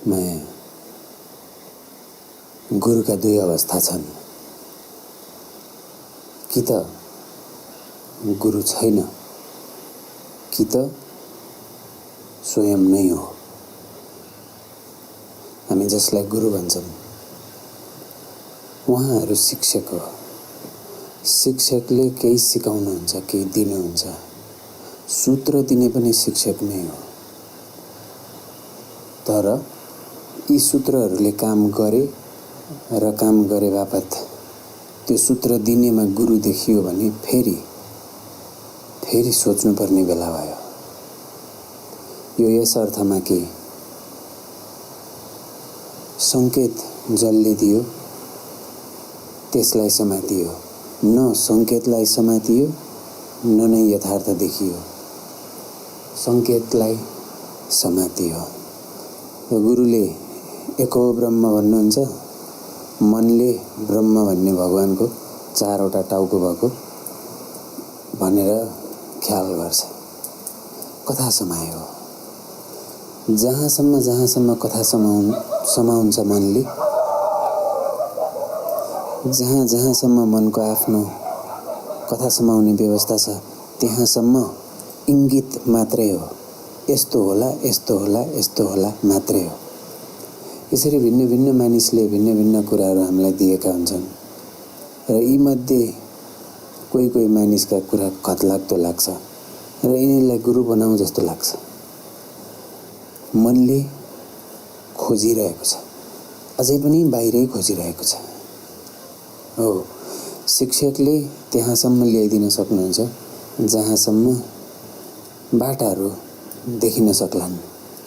माया गुरुका दुई अवस्था छन्। कि त गुरु छैन, कि त स्वयं नै हो। हामी जसलाई गुरु भन्छौँ उहाँहरू शिक्षक हो। शिक्षकले केही सिकाउनुहुन्छ, केही दिनुहुन्छ। सूत्र दिने पनि शिक्षक नै हो। तर यी सूत्रहरूले काम गरे र काम गरे बापत त्यो सूत्र दिनेमा गुरु देखियो भने फेरि सोच्नुपर्ने बेला भयो। यो यस अर्थमा कि संकेत जसले दियो त्यसलाई समातियो, न संकेतलाई समातियो न नै यथार्थ देखियो, संकेतलाई समातियो। गुरुले एको ब्रह्म भन्नुहुन्छ, मनले ब्रह्म भन्ने भगवानको चारवटा टाउको भएको भनेर ख्याल गर्छ। कथा समायो। जहाँसम्म कथा समाउँछ मनले, जहाँसम्म मनको आफ्नो कथा समाउने व्यवस्था छ त्यहाँसम्म इङ्गित मात्रै हो। यस्तो होला, यस्तो होला, यस्तो होला मात्रै हो। यसरी भिन्न भिन्न मानिसले भिन्न भिन्न कुराहरू हामीलाई दिएका हुन्छन् र यीमध्ये कोही मानिसका कुरा खतलाग्दो लाग्छ र यिनीहरूलाई गुरु बनाऊ जस्तो लाग्छ। मनले खोजिरहेको छ, अझै पनि बाहिरै खोजिरहेको छ। हो, शिक्षकले त्यहाँसम्म ल्याइदिन सक्नुहुन्छ जहाँसम्म बाटाहरू देखिन सक्लान्।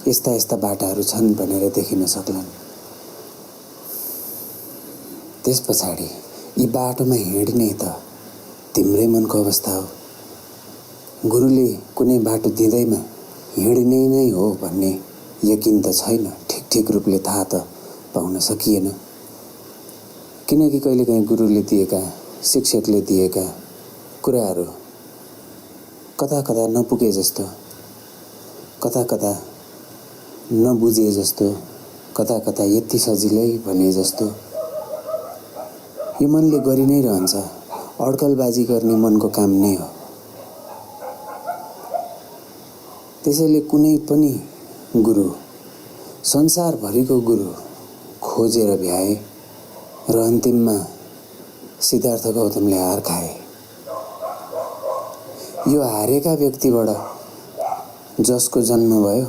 यस्ता बाटाहरू छन् भनेर देखिन सक्लान्। त्यस पछाडि यी बाटोमा हिँड्ने त तिम्रै मनको अवस्था हो। गुरुले कुनै बाटो दिँदैमा हिँड्ने नै हो भन्ने यकिन त छैन। ठीक रूपले थाहा त पाउन सकिएन। किनकि कहिलेकाहीँ गुरुले दिएका, शिक्षकले दिएका कुराहरू कता नपुगे जस्तो, कता नबुझे जस्तो, कता यति सजिलै भने जस्तो यो मनले गरि नै रहन्छ। अड्कलबाजी गर्ने मनको काम नै हो। त्यसैले कुनै पनि गुरु, संसारभरिको गुरु खोजेर भ्याए र अन्तिममा सिद्धार्थ गौतमले हार खाए। यो हारेका व्यक्तिबाट जसको जन्म भयो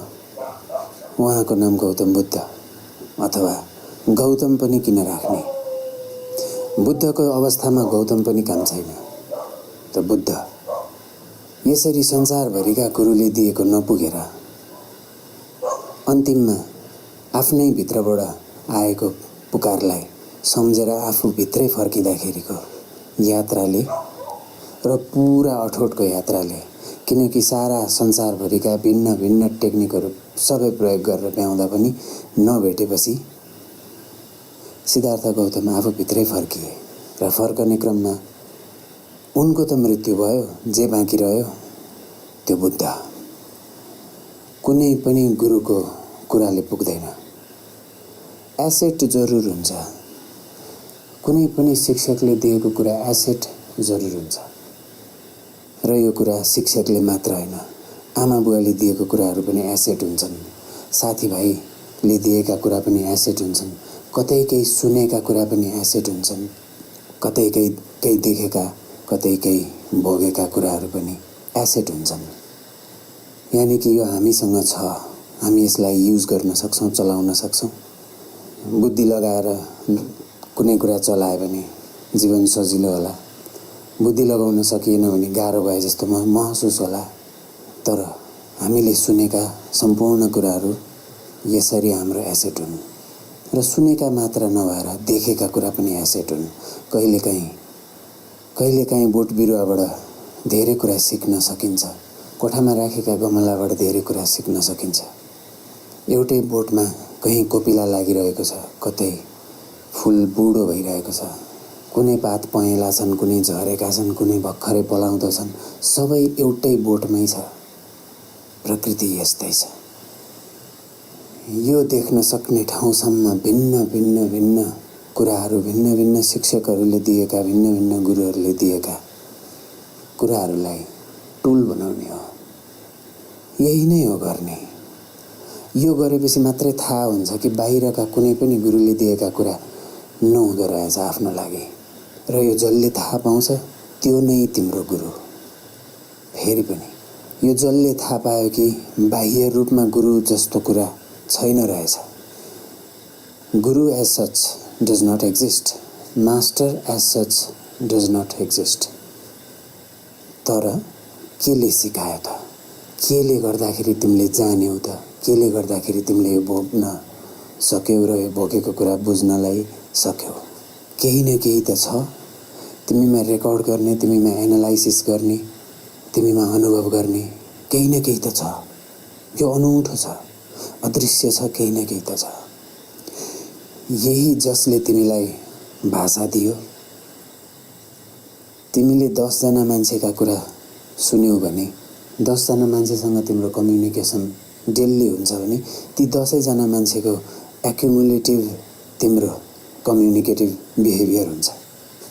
उहाँको नाम गौतम बुद्ध, अथवा गौतम पनि किन राख्ने। बुद्धको अवस्थामा गौतम पनि काम छैन त बुद्ध। यसरी संसारभरिका गुरुले दिएको नपुगेर अन्तिममा आफ्नै भित्रबाट आएको पुकारलाई सम्झेर आफू भित्रै फर्किँदाखेरिको यात्राले र पुरा अठोटको यात्राले, किनकि सारा संसारभरिका भिन्न भिन्न टेक्निकहरू सबै प्रयोग गरेर भ्याउँदा पनि नभेटेपछि सिद्धार्थ गौतम आफू भित्रै फर्किए र फर्कने क्रममा उनको त मृत्यु भयो, जे बाँकी रह्यो त्यो बुद्ध। कुनै पनि गुरुको कुराले पुग्दैन। एसेट जरुर हुन्छ। कुनै पनि शिक्षकले दिएको कुरा एसेट जरुर हुन्छ। र यो कुरा शिक्षकले मात्र होइन, आमा बुवाले दिएको कुराहरू पनि एसेट हुन्छन्। साथीभाइले दिएका कुरा पनि एसेट हुन्छन्। कतै केही सुनेका कुरा पनि एसेट हुन्छन्। कतै केही देखेका, कतै केही भोगेका कुराहरू पनि एसेट हुन्छन्। यानि कि यो हामीसँग छ, हामी यसलाई युज गर्न सक्छौँ, चलाउन सक्छौँ। बुद्धि लगाएर कुनै कुरा चलायो भने जीवन सजिलो होला। बुद्धि लगाउन सकिएन भने गाह्रो भए जस्तो महसुस होला। तर हामीले सुनेका सम्पूर्ण कुराहरू यसरी हाम्रो एसेट हुन्। र सुनेका मात्र नभएर देखेका कुरा पनि एसेट हुन्। कहिलेकाहीँ बोट बिरुवाबाट धेरै कुरा सिक्न सकिन्छ। कोठामा राखेका गमलाबाट धेरै कुरा सिक्न सकिन्छ। एउटै बोटमा कहीँ कोपिला लागिरहेको छ, कतै फुल बुढो भइरहेको छ, कुनै पात पहेँला छन्, कुनै झरेका छन्, कुनै भर्खरै पलाउँदछन्। सबै एउटै बोटमै छ। प्रकृति यस्तै छ। यो देख्न सक्ने ठाउँसम्म भिन्न भिन्न भिन्न कुराहरू, भिन्न भिन्न शिक्षकहरूले दिएका, भिन्न भिन्न गुरुहरूले दिएका कुराहरूलाई टुल बनाउने हो। यही नै हो गर्ने। यो गरेपछि मात्रै थाहा हुन्छ कि बाहिरका कुनै पनि गुरुले दिएका कुरा नहुँदो रहेछ आफ्नो लागि, र यो जसले थाहा पाउँछ त्यो नै तिम्रो गुरु। फेरि पनि यो जसले थाहा पायो कि बाह्य रूपमा गुरु जस्तो कुरा छैन रहेछ, guru as such does not exist, master as such does not exist, तर केले सिकायो त? केले गर्दाखेरि तिमीले जान्यौ त? केले गर्दाखेरि तिमीले यो भोग्न सक्यौ र यो भोगेको कुरा बुझ्नलाई सक्यौ? केही न केही त छ तिमीमा रेकर्ड गर्ने, तिमीमा एनालाइसिस गर्ने, तिमीमा अनुभव गर्ने केही न केही त छ। यो अनौठो छ, अदृश्य छ, केही न केही त छ। यही जसले तिमीलाई भाषा दियो। तिमीले 10 जना मान्छेका कुरा सुन्यौ भने, 10 जना मान्छेसँग तिम्रो कम्युनिकेसन डेली हुन्छ भने, ती 10 जना मान्छेको एक्युमुलेटिभ तिम्रो कम्युनिकेटिभ बिहेभियर हुन्छ।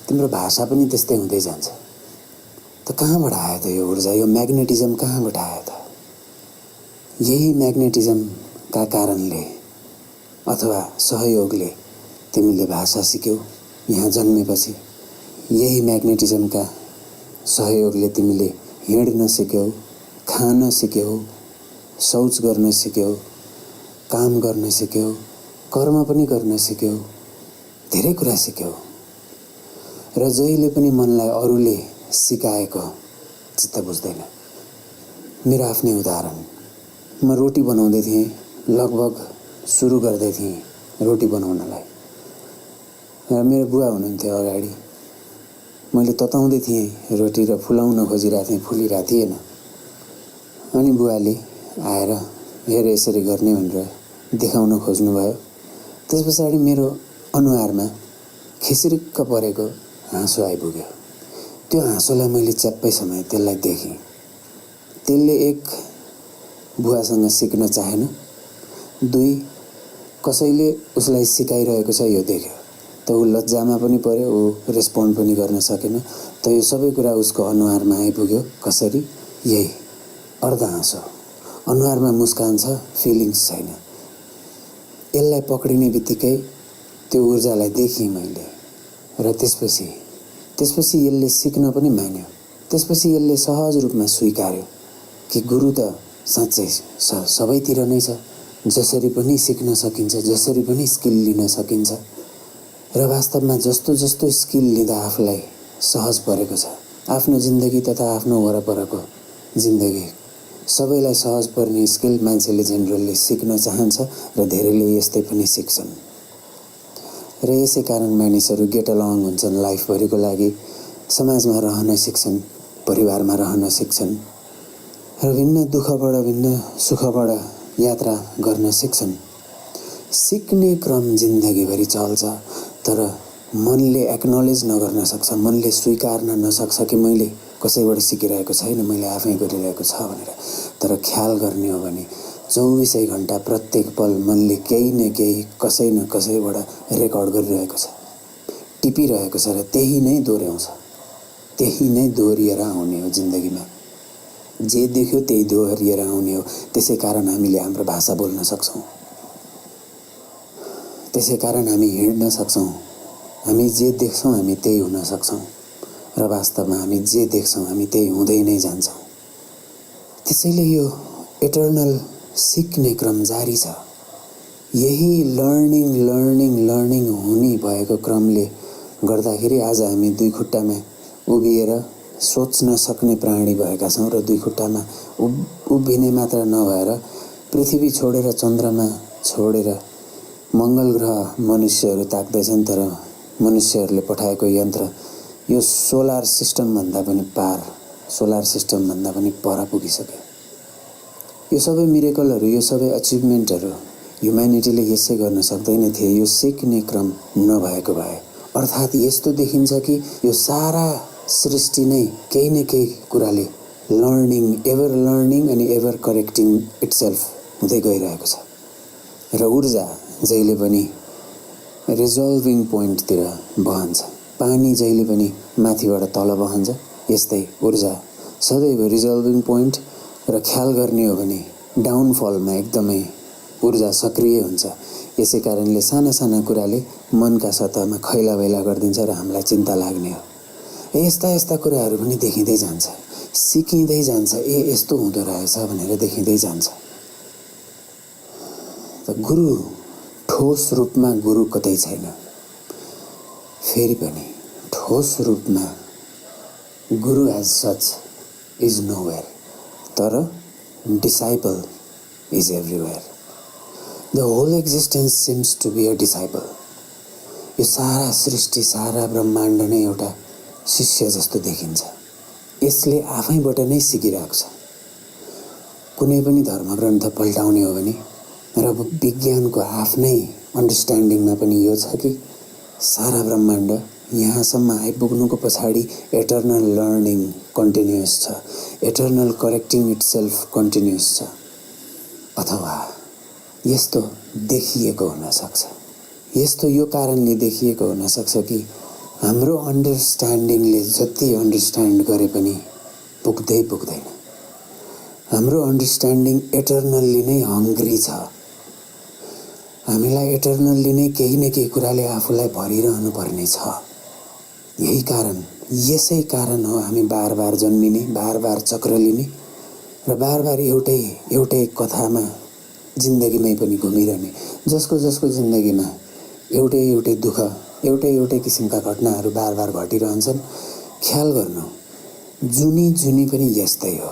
तिम्रो भाषा पनि त्यस्तै हुँदै जान्छ। त कहाँबाट आयो त यो ऊर्जा, यो म्याग्नेटिजम कहाँबाट आयो त? यही म्याग्नेटिजमका कारणले अथवा सहयोगले तिमीले भाषा सिक्यौ यहाँ जन्मेपछि। यही म्याग्नेटिजमका सहयोगले तिमीले हिँड्न सिक्यौ, खान सिक्यौ, शौच गर्न सिक्यौ, काम गर्न सिक्यौ, कर्म पनि गर्न सिक्यौ, धेरै कुरा सिक्यौ। र जहिले पनि मनलाई अरूले सिकाएको चित्त बुझ्दैन। मेरो आफ्नै उदाहरण, म रोटी बनाउँदै थिएँ, लगभग सुरु गर्दै थिएँ रोटी बनाउनलाई, र मेरो बुवा हुनुहुन्थ्यो अगाडि। मैले तताउँदै थिएँ रोटी र फुलाउन खोजिरहेको थिएँ, फुलिरहेको थिएन। अनि बुवाले आएर हेर यसरी गर्ने भनेर देखाउन खोज्नुभयो। त्यस पछाडि मेरो अनुहारमा खिसिरिक्क परेको हाँसो आइपुग्यो। त्यो हाँसोलाई मैले च्याप्पै समाएँ, त्यसलाई देखेँ। त्यसले एक बुवासँग सिक्न चाहेन, 2 कसैले उसलाई सिकाइरहेको छ यो देख्यो। त ऊ लज्जामा पनि पर्यो, ऊ रेस्पोन्ड पनि गर्न सकेन। त यो सबै कुरा उसको अनुहारमा आइपुग्यो। कसरी? यही अर्ध हाँसो। अनुहारमा मुस्कान छ, फिलिङ्स छैन। यसलाई पक्रिने बित्तिकै त्यो ऊर्जालाई देखेँ मैले। र त्यसपछि यसले सिक्न पनि मान्यो। त्यसपछि यसले सहज रूपमा स्वीकार्यो कि गुरु त साँच्चै सबैतिर नै छ, जसरी पनि सिक्न सकिन्छ, जसरी पनि स्किल लिन सकिन्छ। र वास्तवमा जस्तो जस्तो स्किल लिँदा आफूलाई सहज परेको छ, आफ्नो जिन्दगी तथा आफ्नो वरपरको जिन्दगी सबैलाई सहज पर्ने स्किल मान्छेले जेनरली सिक्न चाहन्छ, र धेरैले यस्तै पनि सिक्छन्। र यसै कारण मानिसहरू गेट अलङ हुन्छन् लाइफभरिको लागि, समाजमा रहन सिक्छन्, परिवारमा रहन सिक्छन्, र भिन्न दुःखबाट भिन्न सुखबाट यात्रा गर्न सिक्छन्। सिक्ने क्रम जिन्दगीभरि चल्छ, तर मनले एक्नोलेज नगर्न सक्छ, मनले स्वीकार्न नसक्छ कि मैले कसैबाट सिकिरहेको छैन, मैले आफै गरिरहेको छ भनेर। तर ख्याल गर्ने हो भने 24 घण्टा प्रत्येक पल मनले केही न केही कसै न कसैबाट रेकर्ड गरिरहेको छ, टिपिरहेको छ, र त्यही नै दोहोऱ्याउँछ, त्यही नै दोहोरिएर आउने हो जिन्दगीमा। जे देख्यो त्यही दोहोरिएर आउने हो। त्यसै कारण हामीले हाम्रो भाषा बोल्न सक्छौँ, त्यसै कारण हामी हिँड्न सक्छौँ। हामी जे देख्छौँ हामी त्यही हुन सक्छौँ, र वास्तवमा हामी जे देख्छौँ हामी त्यही हुँदै नै जान्छौँ। त्यसैले यो इटर्नल सिक्ने क्रम जारी छ। यही लर्निङ हुने भएको क्रमले गर्दाखेरि आज हामी 2 खुट्टामा उभिएर सोच्न सक्ने प्राणी भएका छौँ, र 2 खुट्टामा उभिने मात्र नभएर पृथ्वी छोडेर, चन्द्रमा छोडेर मङ्गल ग्रह मनुष्यहरू ताक्दैछन्। तर मनुष्यहरूले पठाएको यन्त्र यो सोलर सिस्टमभन्दा पनि पार, सोलर सिस्टमभन्दा पनि पर पुगिसक्यो। यो सबै मिरेकलहरू, यो सबै अचिभमेन्टहरू ह्युम्यानिटीले यसै गर्न सक्दैन थिए यो सिक्ने क्रम नभएको भए। अर्थात् यस्तो देखिन्छ कि यो सारा सृष्टि नै केही न केही कुराले लर्निङ, एभर लर्निङ अनि एभर करेक्टिङ इट्सेल्फ हुँदै गइरहेको छ। र ऊर्जा जहिले पनि रिजल्भिङ पोइन्टतिर बहन्छ। पानी जहिले पनि माथिबाट तल बहन्छ, यस्तै ऊर्जा सदैव रिजल्भिङ पोइन्ट र ख्याल गर्ने हो भने डाउनफलमा एकदमै ऊर्जा सक्रिय हुन्छ। यसै कारणले साना साना कुराले मनका सतहमा खैलाबैला गरिदिन्छ र हामीलाई चिन्ता लाग्ने हो। यस्ता यस्ता कुराहरू पनि देखिँदै जान्छ, सिकिँदै जान्छ, यस्तो हुँदो रहेछ भनेर देखिँदै जान्छ। त गुरु ठोस रूपमा गुरु कतै छैन। फेरि पनि ठोस रूपमा guru as such is nowhere, तर disciple is everywhere. The whole existence seems to be a disciple. यो सारा सृष्टि, सारा ब्रह्माण्ड नै एउटा शिष्य जस्तो देखिन्छ। यसले आफैबाट नै सिकिरहेको छ। कुनै पनि धर्मग्रन्थ पल्टाउने हो भने र विज्ञानको आफ्नै अन्डरस्ट्यान्डिङमा पनि यो छ कि सारा ब्रह्माण्ड यहाँसम्म आइपुग्नुको पछाडि एटर्नल लर्निङ कन्टिन्युअस छ, एटर्नल करेक्टिङ इटसेल्फ कन्टिन्युअस छ। अथवा यस्तो देखिएको हुनसक्छ, यस्तो यो कारणले देखिएको हुनसक्छ कि हाम्रो अन्डरस्ट्यान्डिङले जति अन्डरस्ट्यान्ड गरे पनि पुग्दैन। हाम्रो अन्डरस्ट्यान्डिङ एटर्नल्ली नै हङ्ग्री छ। हामीलाई एटर्नल्ली नै केही न केही कुराले आफूलाई भरिरहनु पर्ने छ। यही कारण, यसै कारण हो हामी बार बार जन्मिने, बार बार चक्र लिने र बार बार एउटै कथामा जिन्दगीमै पनि घुमिरहने। जसको जिन्दगीमा एउटै दुःख, एउटै किसिमका घटनाहरू बार बार घटिरहन्छन्। ख्याल गर्नु, जुनी पनि यस्तै हो।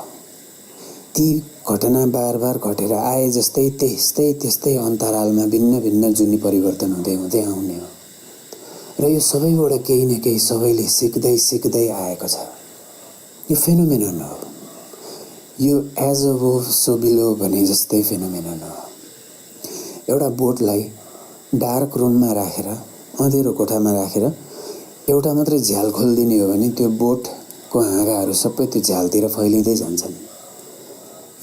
ती घटना बार बार घटेर आए जस्तै त्यस्तै अन्तरालमा भिन्न जुनी परिवर्तन हुँदै आउने हो। र यो सबैबाट केही न केही सबैले सिक्दै आएको छ। यो फेनोमेनन हो। यो एज अबोभ सो बिलो भने जस्तै फेनोमेनन हो। एउटा बोटलाई डार्क रुममा राखेर, अँधेरो कोठामा राखेर एउटा मात्रै झ्याल खोलिदिने हो भने त्यो बोटको हाँगाहरू सबै त्यो झ्यालतिर फैलिँदै जान्छन्।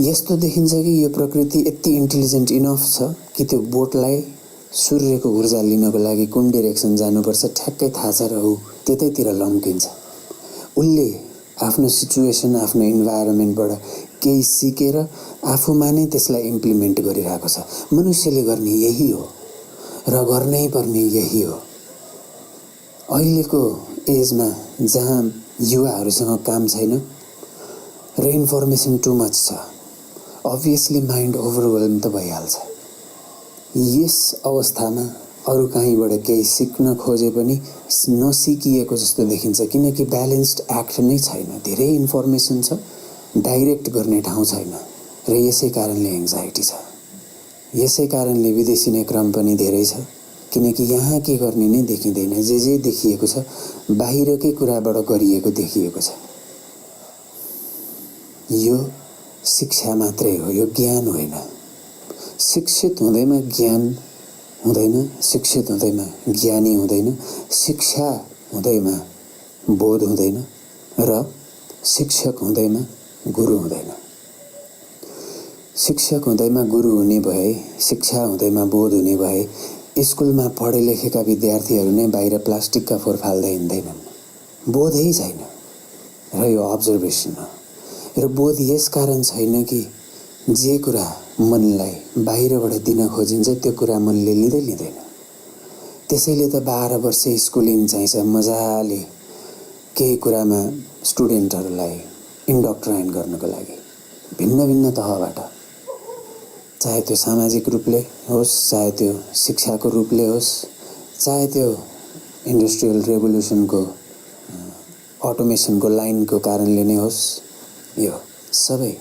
यस्तो देखिन्छ कि यो प्रकृति यति इन्टेलिजेन्ट इनफ छ कि त्यो बोटलाई सूर्यको ऊर्जा लिनको लागि कुन डिरेक्सन जानुपर्छ ठ्याक्कै थाहा छ र ऊ त्यतैतिर लम्किन्छ। उसले आफ्नो सिचुएसन, आफ्नो इन्भाइरोमेन्टबाट केही सिकेर आफूमा नै त्यसलाई इम्प्लिमेन्ट गरिरहेको छ। मनुष्यले गर्ने यही हो र गर्नै पर्ने यही हो। अहिलेको एजमा जहाँ युवाहरूसँग काम छैन र इन्फर्मेसन टु मच छ, अभियसली माइन्ड ओभरवेल्म त भइहाल्छ। यस अवस्थामा अरू कहीँबाट केही सिक्न खोजे पनि नसिकिएको जस्तो देखिन्छ, किनकि ब्यालेन्स्ड एक्ट नै छैन। धेरै इन्फर्मेसन छ, डाइरेक्ट गर्ने ठाउँ छैन र यसै कारणले एङ्जाइटी छ। यसै कारणले विदेशिने क्रम पनि धेरै छ, किनकि यहाँ के गर्ने नै देखिँदैन। जे देखिएको छ बाहिरकै कुराबाट गरिएको देखिएको छ। यो शिक्षा मात्रै हो, यो ज्ञान होइन। शिक्षित हुँदैमा ज्ञान हुँदैन, शिक्षित हुँदैमा ज्ञानी हुँदैन, शिक्षा हुँदैमा बोध हुँदैन र शिक्षक हुँदैमा गुरु हुँदैन। शिक्षक हुँदैमा गुरु हुने भए, शिक्षा हुँदैमा बोध हुने भए स्कुलमा पढे लेखेका विद्यार्थीहरू नै बाहिर प्लास्टिकका फोहोर फाल्दै हिँड्दैनन्। बोधै छैन र यो अब्जर्भेसन हो। र बोध यस कारण छैन कि जे कुरा मनलाई बाहिरबाट दिन खोजिन्छ त्यो कुरा मनले लिँदैन। त्यसैले त 12 वर्ष स्कुलिङ चाहिन्छ मजाले केही कुरामा स्टुडेन्टहरूलाई इन्डक्ट्राइन गर्नको लागि भिन्न तहबाट, चाहे त्यो सामाजिक रूपले होस्, चाहे त्यो शिक्षाको रूपले होस्, चाहे त्यो इन्डस्ट्रियल रेभोल्युसनको अटोमेसनको लाइनको कारणले नै होस्। यो सबै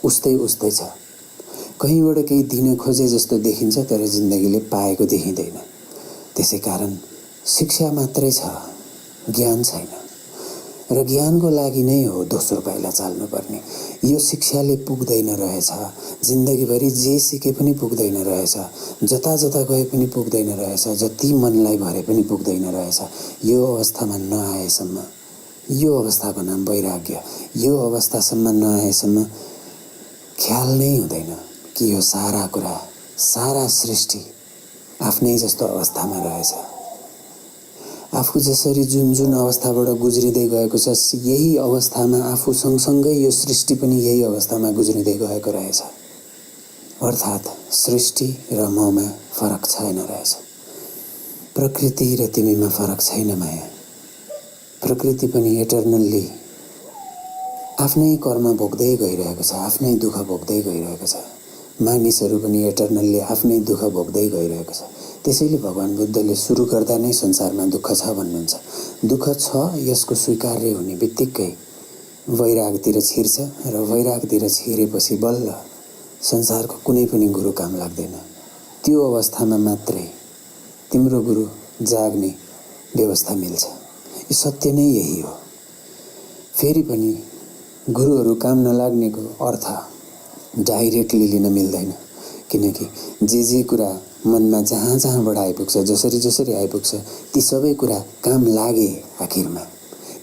उस्तै छ। कहीँबाट केही दिन खोजे जस्तो देखिन्छ तर जिन्दगीले पाएको देखिँदैन। त्यसै कारण शिक्षा मात्रै छ, ज्ञान छैन। र ज्ञानको लागि नै हो दोस्रो पाइला चाल्नुपर्ने। यो शिक्षाले पुग्दैन रहेछ, जिन्दगीभरि जे सिके पनि पुग्दैन रहेछ, जता गए पनि पुग्दैन रहेछ, जति मनलाई भरे पनि पुग्दैन रहेछ। यो अवस्थामा नआएसम्म, यो अवस्थाको नाम वैराग्य, यो अवस्थासम्म नआएसम्म ख्याल नै हुँदैन कि यो सारा कुरा सारा सृष्टि आफ्नै जस्तो अवस्थामा रहेछ। आफू जसरी जुन जुन अवस्थाबाट गुज्रिँदै गएको छ, यही अवस्थामा आफू सँगसँगै यो सृष्टि पनि यही अवस्थामा गुज्रिँदै गएको रहेछ। अर्थात् सृष्टि र ममा फरक छैन रहेछ। प्रकृति र तिमीमा फरक छैन माया। प्रकृति पनि एटर्नल्ली आफ्नै कर्म भोग्दै गइरहेको छ, आफ्नै दुःख भोग्दै गइरहेको छ। मानिसहरू पनि एटर्नल्ली आफ्नै दुःख भोग्दै गइरहेको छ। त्यसैले भगवान बुद्धले सुरु गर्दा नै संसारमा दुःख छ भन्नुहुन्छ। दुःख छ, यसको स्वीकार्य हुने बित्तिकै वैरागतिर छिर्छ र वैरागतिर छिरेपछि बल्ल संसारको कुनै पनि गुरु काम लाग्दैन। त्यो अवस्थामा मात्रै तिम्रो गुरु जाग्ने व्यवस्था मिल्छ। यो सत्य नै यही हो। फेरि पनि गुरुहरू काम नलाग्नेको अर्थ डाइरेक्टली लिन मिल्दैन, किनकि जे कुरा मनमा जहाँ जहाँबाट आइपुग्छ, जसरी जसरी आइपुग्छ, ती सबै कुरा काम लागे। आखिरमा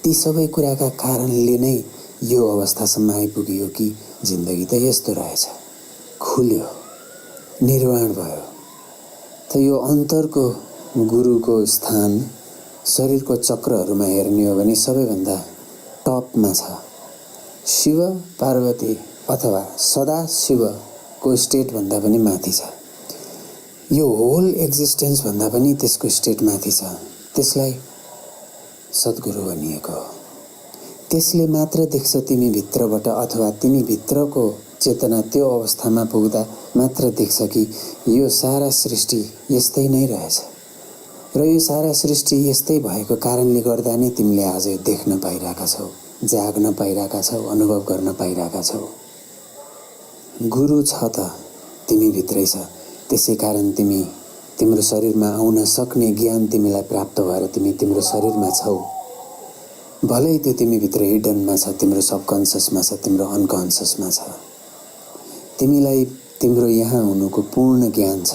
ती सबै कुराका कारणले नै यो अवस्थासम्म आइपुग्यो कि जिन्दगी त यस्तो रहेछ, खुल्यो, निर्वाण भयो। त यो अन्तरको गुरुको स्थान शरीरको चक्रहरूमा हेर्ने हो भने सबैभन्दा टपमा छ। शिव पार्वती अथवा सदा शिवको स्टेट भन्दा पनि माथि छ। यो होल एक्जिस्टेन्स भन्दा पनि त्यसको स्टेट माथि छ। त्यसलाई सद्गुरु भनिएको हो। त्यसले मात्र देख्छ तिमी भित्रबाट, अथवा तिमी भित्रको चेतना त्यो अवस्थामा पुग्दा मात्र देख्छ कि यो सारा सृष्टि यस्तै नै रहेछ र यो सारा सृष्टि यस्तै भएको कारणले गर्दा नै तिमीले आज देख्न पाइरहेका छौ, जाग्न पाइरहेका छौ, अनुभव गर्न पाइरहेका छौ। गुरु छ त तिमी भित्रै छ। त्यसै कारण तिम्रो शरीरमा आउन सक्ने ज्ञान तिमीलाई प्राप्त भएर तिमी तिम्रो शरीरमा छौ। भलै त्यो तिमीभित्र हिडनमा छ, तिम्रो सबकन्सियसमा छ, तिम्रो अनकन्सियसमा छ। तिमीलाई तिम्रो यहाँ हुनुको पूर्ण ज्ञान छ।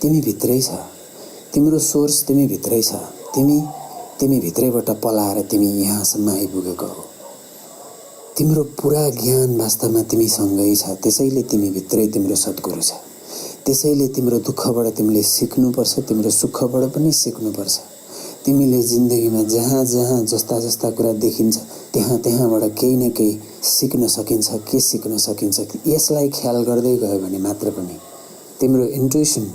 तिमी भित्रै छ। तिम्रो सोर्स तिमी भित्रै छ। तिमी भित्रैबाट पलाएर तिमी यहाँसम्म आइपुगेको हो। तिम्रो पुरा ज्ञान वास्तवमा तिमीसँगै छ। त्यसैले तिमी भित्रै तिम्रो सद्गुरु छ। त्यसैले तिम्रो दुःखबाट तिमीले सिक्नुपर्छ, तिम्रो सुखबाट पनि सिक्नुपर्छ। तिमीले जिन्दगीमा जहाँ जहाँ जस्ता जस्ता कुरा देखिन्छ त्यहाँबाट केही न केही सिक्न सकिन्छ। के सिक्न सकिन्छ, यसलाई ख्याल गर्दै गयो भने मात्र पनि तिम्रो इन्ट्युसन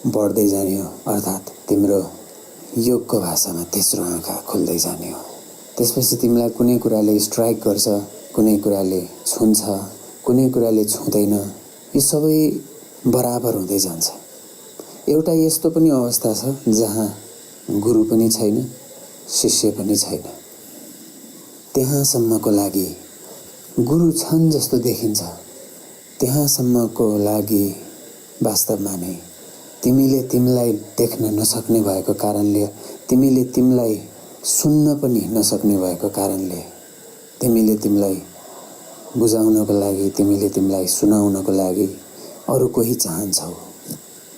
बढ्दै जाने हो। अर्थात् तिम्रो योगको भाषामा तेस्रो आँखा खुल्दै जाने हो। त्यसपछि तिमीलाई कुनै कुराले स्ट्राइक गर्छ, कुनै कुराले छुन्छ, कुनै कुराले छुँदैन। यो सबै बराबर हुँदै जान्छ। एउटा यस्तो पनि अवस्था छ जहाँ गुरु पनि छैन, शिष्य पनि छैन। त्यहाँसम्मको लागि गुरु छन् जस्तो देखिन्छ। त्यहाँसम्मको लागि वास्तवमा नै तिमीले तिमीलाई देख्न नसक्ने भएको कारणले, तिमीले तिमीलाई सुन्न पनि नसक्ने भएको कारणले, तिमीले तिमीलाई बुझाउनको लागि, तिमीले तिमीलाई सुनाउनको लागि अरू कोही चाहन्छौ।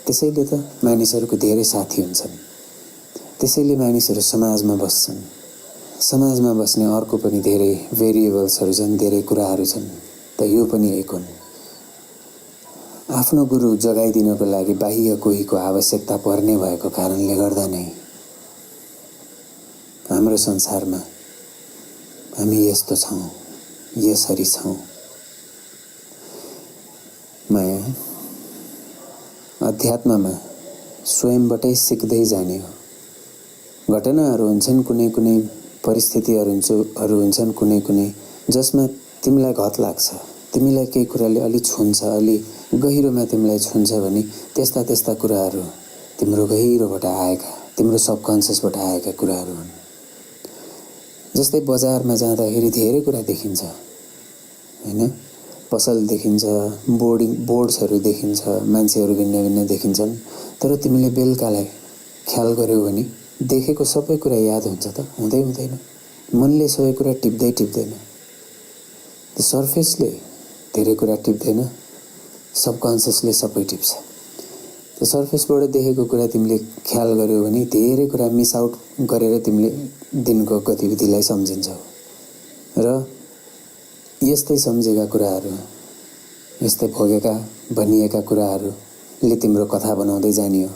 त्यसैले त मानिसहरूको धेरै साथी हुन्छन्। त्यसैले मानिसहरू समाजमा बस्छन्। समाजमा बस्ने अर्को पनि धेरै भेरिएबल्सहरू छन्, धेरै कुराहरू छन्। त यो पनि एक हुन्। आफ्नो गुरु जगाइदिनको लागि बाह्य कोहीको आवश्यकता पर्ने भएको कारणले गर्दा नै हाम्रो संसारमा हामी यस्तो छौँ, यसरी छौँ। माया अध्यात्ममा स्वयंबाटै सिक्दै जाने हो। घटनाहरू हुन्छन्, कुनै कुनै परिस्थितिहरू हुन्छन्, कुनै कुनै जसमा तिमीलाई घत लाग्छ, तिमीलाई केही कुराले अलि छुन्छ, अलि गहिरोमा तिमीलाई छुन्छ भने त्यस्ता त्यस्ता कुराहरू तिम्रो गहिरोबाट आएका, तिम्रो सबकन्सियसबाट आएका कुराहरू हुन्। जस्तै बजारमा जाँदाखेरि धेरै कुरा देखिन्छ हैन। पसल देखिन्छ, बोर्ड्सहरू देखिन्छ, मान्छेहरू भिन्न भिन्न देखिन्छन्। तर तिमीले बेलुकालाई ख्याल गर्यौ भने देखेको सबै कुरा याद हुन्छ त? हुँदैन। मनले सबै कुरा टिप्दैन। त्यो सर्फेसले धेरै कुरा टिप्दैन, सबकन्सियसले सबै टिप्छ। त्यो सर्फेसबाट देखेको कुरा तिमीले ख्याल गर्यौ भने धेरै कुरा मिस आउट गरेर तिमीले दिनको गतिविधिलाई सम्झिन्छौ। र यस्तै सम्झेका कुराहरू, यस्तै भोगेका भनिएका कुराहरू ले तिम्रो कथा बनाउँदै जाने हो।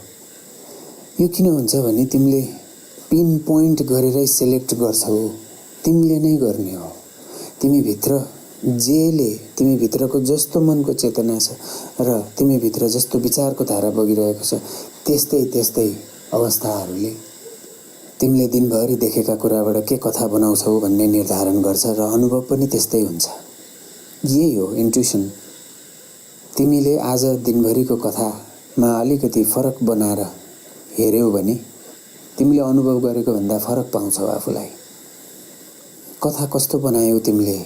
यो किन हुन्छ भने तिमीले पिन पोइन्ट गरेरै सेलेक्ट गर्छौ, तिमीले नै गर्ने हो। तिमीभित्र जेले तिमीभित्रको जस्तो मनको चेतना छ र तिमीभित्र जस्तो विचारको धारा बगिरहेको छ, त्यस्तै त्यस्तै अवस्थाहरूले तिमीले दिनभरि देखेका कुराबाट के कथा बनाउँछौ भन्ने निर्धारण गर्छ र अनुभव पनि त्यस्तै हुन्छ। यही हो इन्ट्युसन। तिमीले आज दिनभरिको कथामा अलिकति फरक बनाएर हेर्यौ भने तिमीले अनुभव गरेको भन्दा फरक पाउँछौ आफूलाई। कथा कस्तो बनायौ तिमीले,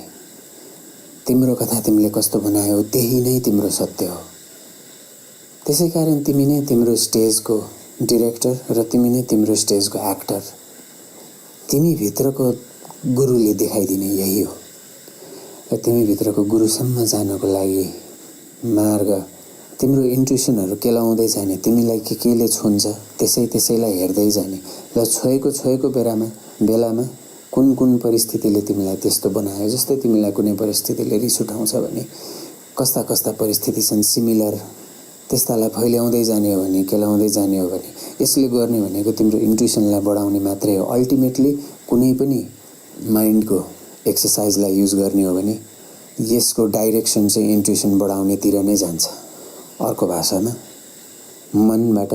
तिम्रो कथा तिमीले कस्तो बनायौ त्यही नै तिम्रो सत्य हो। त्यसैकारण तिमी नै तिम्रो स्टेजको डिरेक्टर र तिमी नै तिम्रो स्टेजको एक्टर। तिमी भित्रको गुरुले देखाइदिने यही हो। र तिमी भित्रको गुरुसम्म जानको लागि मार्ग तिम्रो इन्ट्युसनहरू केलाउँदै जाने, तिमीलाई केले छुन्छ त्यसैलाई हेर्दै जाने र छोएको बेलामा कुन परिस्थितिले तिमीलाई त्यस्तो बनायो। जस्तै तिमीलाई कुनै परिस्थितिले रिस उठाउँछ भने कस्ता कस्ता परिस्थिति छन् सिमिलर, त्यस्तालाई फैल्याउँदै जाने हो भने, केलाउँदै जाने हो भने यसले गर्ने भनेको तिम्रो इन्ट्युसनलाई बढाउने मात्रै हो। अल्टिमेटली कुनै पनि माइन्डको एक्सर्साइजलाई युज गर्ने हो भने यसको डाइरेक्सन चाहिँ इन्ट्युसन बढाउनेतिर नै जान्छ। अर्को भाषामा मनबाट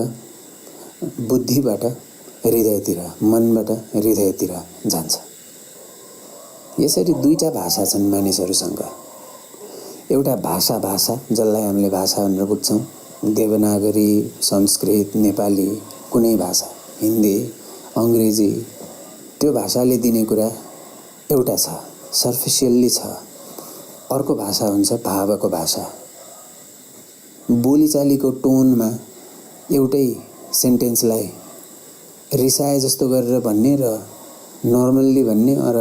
बुद्धिबाट हृदयतिर, मनबाट हृदयतिर जान्छ। यसरी दुईटा भाषा छन् मानिसहरूसँग। एउटा भाषा जसलाई हामीले भाषा भनेर बुझ्छौँ, देवनागरी, संस्कृत, नेपाली, कुनै भाषा, हिन्दी, अङ्ग्रेजी, त्यो भाषाले दिने कुरा एउटा छ, सर्फिसियल्ली छ। अर्को भाषा हुन्छ भावको भाषा। बोलीचालीको टोनमा एउटै सेन्टेन्सलाई रिसाए जस्तो गरेर भन्ने र नर्मल्ली भन्ने र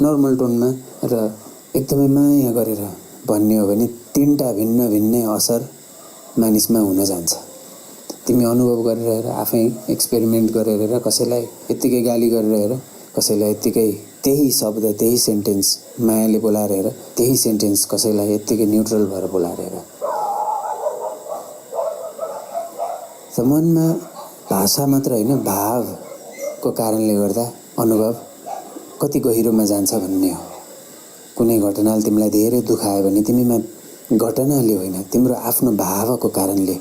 नर्मल टोनमा र एकदमै माया गरेर भन्ने हो भने तीनटा भिन्न भिन्नै असर मानिसमा हुन जान्छ। तिमी अनुभव गरेर हेर, आफै एक्सपेरिमेन्ट गरेर हेर, कसैलाई यत्तिकै गाली गरेर हेर, कसैलाई यत्तिकै त्यही शब्द त्यही सेन्टेन्स मायाले बोलाएर हेर, त्यही सेन्टेन्स कसैलाई यत्तिकै न्युट्रल भएर बोलाएर हेर। त मनमा भाषा मात्र होइन, भावको कारणले गर्दा अनुभव कति गहिरोमा जान्छ भन्ने हो। कुनै घटनाले तिमीलाई धेरै दुखायो भने तिमीमा घटनाले होइन, तिम्रो आफ्नो भावको कारणले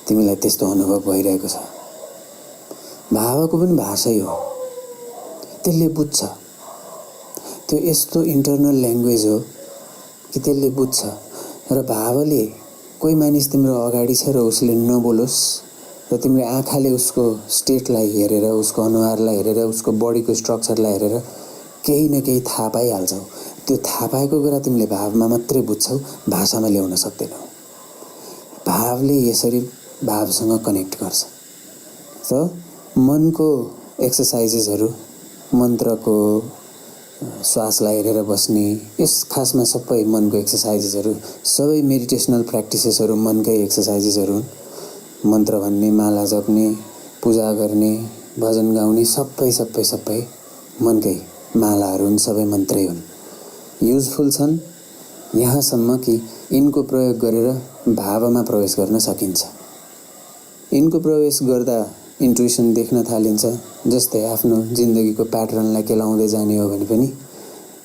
तिमीलाई त्यस्तो अनुभव भइरहेको छ। भावको पनि भाषै हो, त्यसले बुझ्छ। त्यो यस्तो इन्टरनल ल्याङ्ग्वेज हो कि त्यसले बुझ्छ। र भावले कोही मानिस तिम्रो अगाडि छ र उसले नबोलोस् र तिम्रो आँखाले उसको स्टेटलाई हेरेर, उसको अनुहारलाई हेरेर, उसको बडीको स्ट्रक्चरलाई हेरेर केही न केही थाहा पाइहाल्छौ। त्यो थाहा पाएको कुरा तिमीले भावमा मात्रै बुझ्छौ, भाषामा ल्याउन सक्दैनौ। भावले यसरी भावसँग कनेक्ट गर्छ। त मनको एक्सर्साइजेसहरू, मन्त्रको, श्वासलाई हेरेर बस्ने, यस खासमा सबै मनको एक्सर्साइजेसहरू, सबै मेडिटेसनल प्र्याक्टिसेसहरू मनकै एक्सर्साइजेसहरू हुन्। मन्त्र भन्ने, माला जप्ने, पूजा गर्ने, भजन गाउने सबै मनकै मालाहरू हुन्, सबै मन्त्रै हुन्। युजफुल छन् यहाँसम्म कि यिनको प्रयोग गरेर भावमा प्रवेश गर्न सकिन्छ। यिनको प्रवेश गर्दा इन्ट्युसन देख्न थालिन्छ। जस्तै आफ्नो जिन्दगीको प्याटर्नलाई केलाउँदै जाने हो भने पनि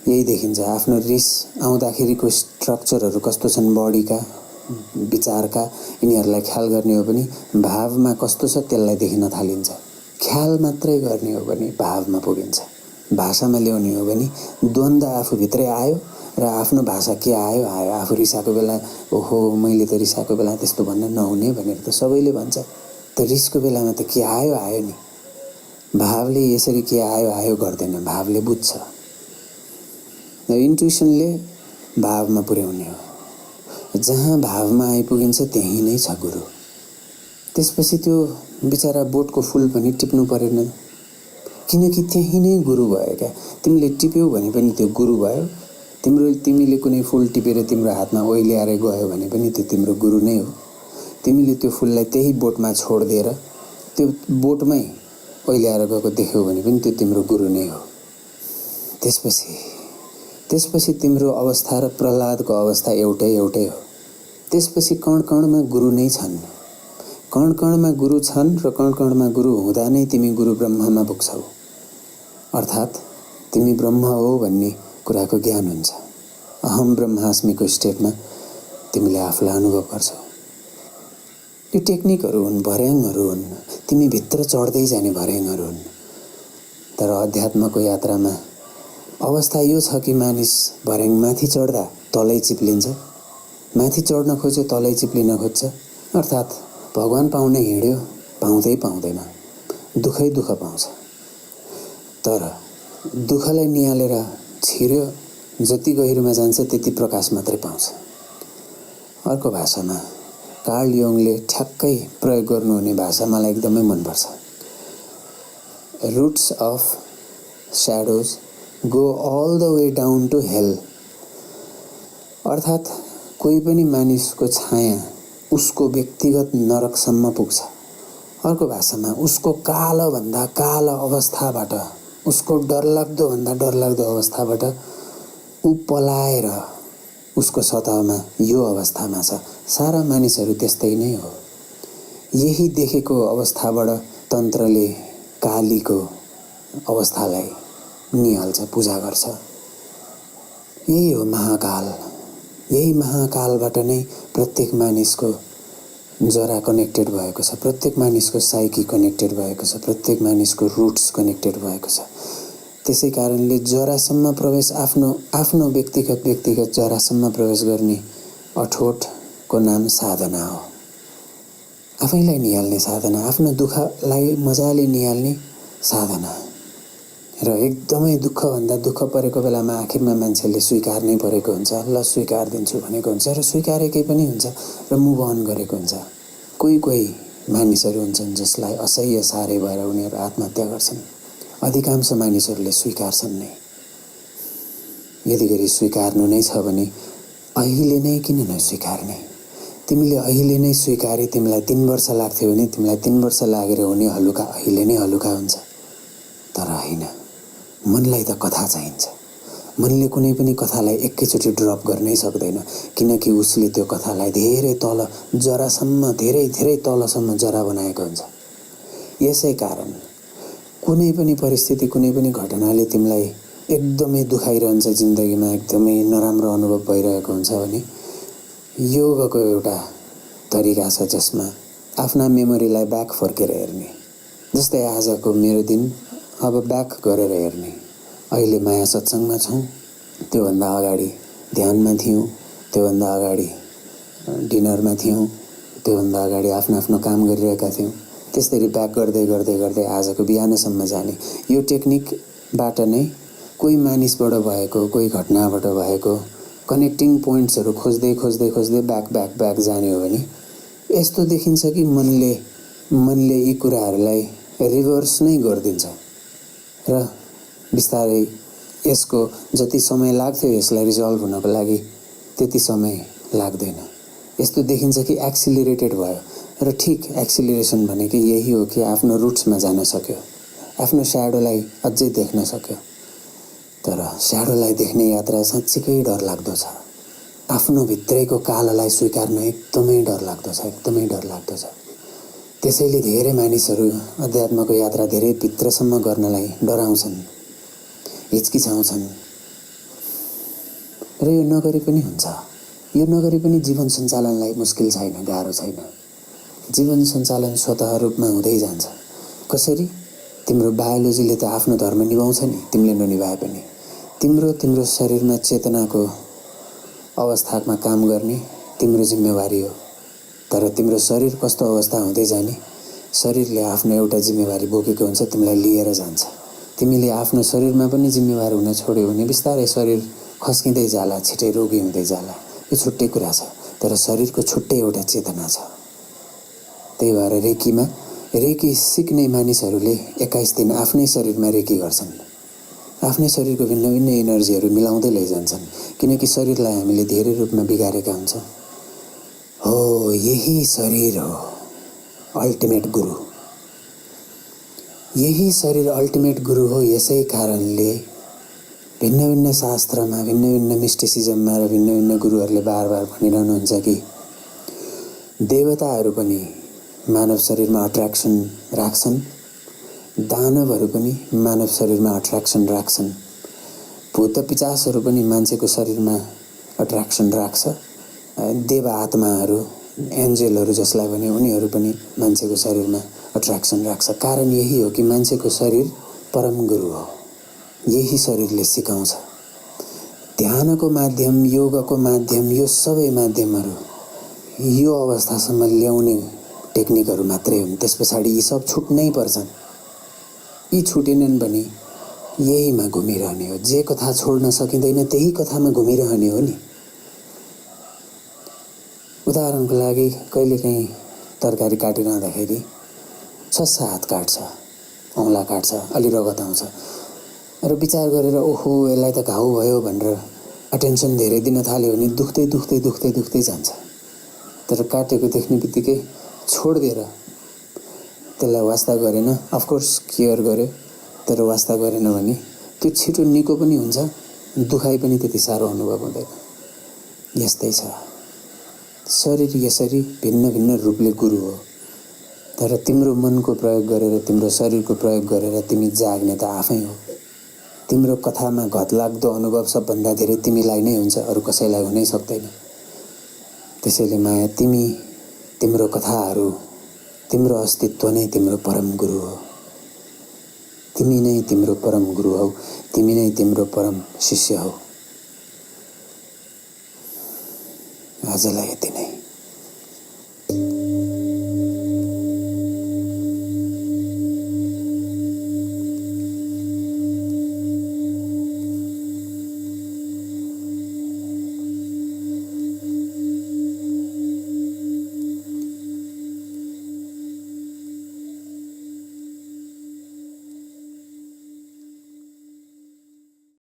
यही देखिन्छ। आफ्नो रिस आउँदाखेरिको स्ट्रक्चरहरू कस्तो छन् बडीका, विचारका, यिनीहरूलाई ख्याल गर्ने हो भने भावमा कस्तो छ त्यसलाई देखिन थालिन्छ। ख्याल मात्रै गर्ने हो भने भावमा पुगिन्छ। भाषामा ल्याउने हो भने द्वन्द्व आफूभित्रै आयो र आफ्नो भाषा के आयो। आफू रिसाएको बेला ओहो मैले त रिसाएको बेला त्यस्तो भन्न नहुने भनेर त सबैले भन्छ, त रिसको बेलामा त के आयो नि। भावले यसरी के आयो गर्दैन, भावले बुझ्छ। इन्ट्युसनले भावमा पुर्याउने हो। जहाँ भावमा आइपुगिन्छ त्यही नै छ गुरु। त्यसपछि त्यो बिचरा बोटको फुल पनि टिप्नु परेन, किनकि त्यही नै गुरु भयो क्या। तिमीले टिप्यौ भने पनि त्यो गुरु भयो। तिमीले कुनै फुल टिपेर तिम्रो हातमा ओइल्याएर गयो भने पनि त्यो तिम्रो गुरु नै हो। तिमीले त्यो फुललाई त्यही बोटमा छोडिदिएर त्यो बोटमै ओइल्याएर गएको देख्यौ भने पनि त्यो तिम्रो गुरु नै हो। त्यसपछि तिम्रो अवस्था र प्रहलादको अवस्था एउटै हो। त्यसपछि कण कणमा गुरु नै छन्। कण कणमा गुरु छन् र कण कणमा गुरु हुँदा नै तिमी गुरु ब्रह्ममा पुग्छौ। अर्थात् तिमी ब्रह्म हो भन्ने कुराको ज्ञान हुन्छ। अहम ब्रह्मास्मिको स्टेटमा तिमीले आफूलाई अनुभव गर्छौ। यो टेक्निकहरू हुन्, भर्याङहरू हुन्, तिमी भित्र चढ्दै जाने भर्याङहरू हुन्। तर अध्यात्मको यात्रामा अवस्था यो छ कि मानिस भर्याङ माथि चढ्दा तलै चिप्लिन्छ, माथि चढ्न खोज्यो तलै चिप्लिन खोज्छ। अर्थात् भगवान पाउने हिँड्यो, पाउँदै पाउँदैन, दुःखै दुःख पाउँछ। तर दुःखलाई निहालेर छिर्यो, जति गहिरोमा जान्छ त्यति प्रकाश मात्रै पाउँछ। अर्को भाषामा कार्ल युङले ठ्याक्कै प्रयोग गर्नुहुने भाषा मलाई एकदमै मनपर्छ। Roots of shadows go all the way down to hell. अर्थात् कोही पनि मानिसको छाया उसको व्यक्तिगत नरकसम्म पुग्छ। अर्को भाषामा उसको कालोभन्दा कालो अवस्थाबाट, उसको डरलाग्दो भन्दा डरलाग्दो अवस्थाबाट ऊ पलाएर उसको सतहमा यो अवस्थामा छ। सारा मानिसहरू त्यस्तै नै हो। यही देखेको अवस्थाबाट तन्त्रले कालीको अवस्थालाई निहाल्छ, पूजा गर्छ। यही हो महाकाल। यही महाकालबाट नै प्रत्येक मानिसको जरा कनेक्टेड भएको छ, प्रत्येक मानिसको साइकी कनेक्टेड भएको छ, प्रत्येक मानिसको रुट्स कनेक्टेड भएको छ। त्यसै कारणले जरासम्म प्रवेश, आफ्नो व्यक्तिगत जरासम्म प्रवेश गर्ने अठोटको नाम साधना हो। आफैलाई निहाल्ने साधना, आफ्नो दुःखलाई मजाले निहाल्ने साधना। र एकदमै दुःखभन्दा दुःख परेको बेलामा आखिरमा मान्छेले स्वीकार्नै परेको हुन्छ। ल स्वीकारिदिन्छु भनेको हुन्छ र स्वीकारेकै पनि हुन्छ र मुभ अन गरेको हुन्छ। कोही कोही मानिसहरू हुन्छन् जसलाई असह्य साह्रै भएर उनीहरू आत्महत्या गर्छन्। अधिकांश मानिसहरूले स्वीकार्छन् नै। यदि गरी स्वीकार्नु नै छ भने अहिले नै किन नस्वीकार्ने? तिमीले अहिले नै स्वीकारे तिमीलाई 3 वर्ष लाग्थ्यो भने तिमीलाई 3 वर्ष लागेर हुने हलुका अहिले नै हलुका हुन्छ। तर होइन, मनलाई त कथा चाहिन्छ। मनले कुनै पनि कथालाई एकैचोटि ड्रप गर्नै सक्दैन, किनकि उसले त्यो कथालाई धेरै तल, जरासम्म, धेरै धेरै तलसम्म जरा बनाएको हुन्छ। यसै कारण कुनै पनि परिस्थिति, कुनै पनि घटनाले तिमीलाई एकदमै दुखाइरहन्छ, जिन्दगीमा एकदमै नराम्रो अनुभव भइरहेको हुन्छ भने योगको एउटा तरिका छ जसमा आफ्ना मेमोरीलाई ब्याक फर्केर हेर्ने। जस्तै आजको मेरो दिन अब ब्याक गरेर हेर्ने। अहिले माया सत्सङ्गमा छौँ, त्योभन्दा अगाडि ध्यानमा थियौँ, त्योभन्दा अगाडि डिनरमा थियौँ, त्योभन्दा अगाडि आफ्नो काम गरिरहेका थियौँ। त्यसरी ब्याक गर्दै गर्दै गर्दै आजको बिहानसम्म जाने। यो टेक्निकबाट नै कोही मानिसबाट भएको, कोही घटनाबाट भएको कनेक्टिङ पोइन्ट्सहरू खोज्दै खोज्दै खोज्दै ब्याक जाने हो भने यस्तो देखिन्छ कि मनले यी कुराहरूलाई रिभर्स नै गरिदिन्छ र बिस्तारै यसको जति समय लाग्थ्यो यसलाई रिजल्भ हुनको लागि त्यति समय लाग्दैन। यस्तो देखिन्छ कि एक्सिलरेटेड भयो। र ठिक एक्सिलरेसन भनेको यही हो कि आफ्नो रुट्समा जान सक्यो, आफ्नो स्याडोलाई अझै देख्न सक्यो। तर स्याडोलाई देख्ने यात्रा साँच्चीकै डरलाग्दो छ। आफ्नो भित्रैको कालोलाई स्वीकार्न एकदमै डरलाग्दो छ, एकदमै डरलाग्दो छ। त्यसैले धेरै मानिसहरू अध्यात्मको यात्रा धेरै भित्रसम्म गर्नलाई डराउँछन्, हिचकिचाउँछन्। र यो नगरी पनि हुन्छ। यो नगरी पनि जीवन सञ्चालनलाई मुस्किल छैन, गाह्रो छैन। जीवन सञ्चालन स्वतः रूपमा हुँदै जान्छ। कसरी? तिम्रो बायोलोजीले त आफ्नो धर्म निभाउँछ नि, तिमीले ननिभाए पनि। तिम्रो शरीरमा चेतनाको अवस्थामा काम गर्ने तिम्रो जिम्मेवारी हो। तर तिम्रो शरीर कस्तो अवस्था हुँदै जाने, शरीरले आफ्नो एउटा जिम्मेवारी बोकेको हुन्छ, तिमीलाई लिएर जान्छ। तिमीले आफ्नो शरीरमा पनि जिम्मेवार हुन छोड्यो भने बिस्तारै शरीर खस्किँदै जाला, छिटै रोगी हुँदै जाला। यो छुट्टै कुरा छ। तर शरीरको छुट्टै एउटा चेतना छ। त्यही भएर रेकी सिक्ने मानिसहरूले 21 दिन आफ्नै शरीरमा रेकी गर्छन्। आफ्नै शरीरको भिन्न भिन्न एनर्जीहरू मिलाउँदै लैजान्छन्, किनकि शरीरलाई हामीले धेरै रूपमा बिगारेका हुन्छौँ। हो, यही शरीर हो अल्टिमेट गुरु। यही शरीर अल्टिमेट गुरु हो। यसै कारणले भिन्न भिन्न शास्त्रमा, भिन्न भिन्न मिस्टिसिजममा र भिन्न भिन्न गुरुहरूले बार बार भनिरहनुहुन्छ कि देवताहरू पनि मानव शरीरमा अट्र्याक्सन राख्छन्, दानवहरू पनि मानव शरीरमा अट्र्याक्सन राख्छन्, भूतपिशाचहरू पनि मान्छेको शरीरमा अट्र्याक्सन राख्छ, देव आत्माहरू एन्जेलहरू जसलाई भने उनीहरू पनि मान्छेको शरीरमा अट्र्याक्सन राख्छ। कारण यही हो कि मान्छेको शरीर परम गुरु हो। यही शरीरले सिकाउँछ। ध्यानको माध्यम, योगको माध्यम, यो सबै माध्यमहरू यो अवस्थासम्म ल्याउने टेक्निकहरू मात्रै हुन्। त्यसपछाडि यी सब छुट्नै पर्छन्। यी छुटेनन् भने यहीमा घुमिरहने हो। जे कथा छोड्न सकिँदैन त्यही कथामा घुमिरहने हो नि। उदाहरणको लागि कहिलेकाहीँ तरकारी काटिरहँदाखेरि 6 हात काट्छ, औँला काट्छ, अलि रगत आउँछ र विचार गरेर ओहो यसलाई त घाउ भयो भनेर अटेन्सन धेरै दिन थाल्यो भने दुख्दै दुख्दै दुख्दै दुख्दै जान्छ। तर काटेको देख्ने बित्तिकै छोडिदिएर त्यसलाई वास्ता गरेन, अफकोर्स केयर गर्यो, तर वास्ता गरेन भने त्यो छिटो निको पनि हुन्छ, दुखाइ पनि त्यति साह्रो अनुभव हुँदैन। यस्तै छ शरीर। यसरी भिन्न भिन्न रूपले गुरु हो। तर तिम्रो मनको प्रयोग गरेर, तिम्रो शरीरको प्रयोग गरेर तिमी जाग्ने त आफै हो। तिम्रो कथामा घतलाग्दो अनुभव सबभन्दा धेरै तिमीलाई नै हुन्छ, अरू कसैलाई हुनै सक्दैन। त्यसैले माया, तिमी, तिम्रो कथाहरू, तिम्रो अस्तित्व नै तिम्रो परम गुरु हो। तिमी नै तिम्रो परम गुरु हौ। तिमी नै तिम्रो परम शिष्य हौ। आजलाई यति नै।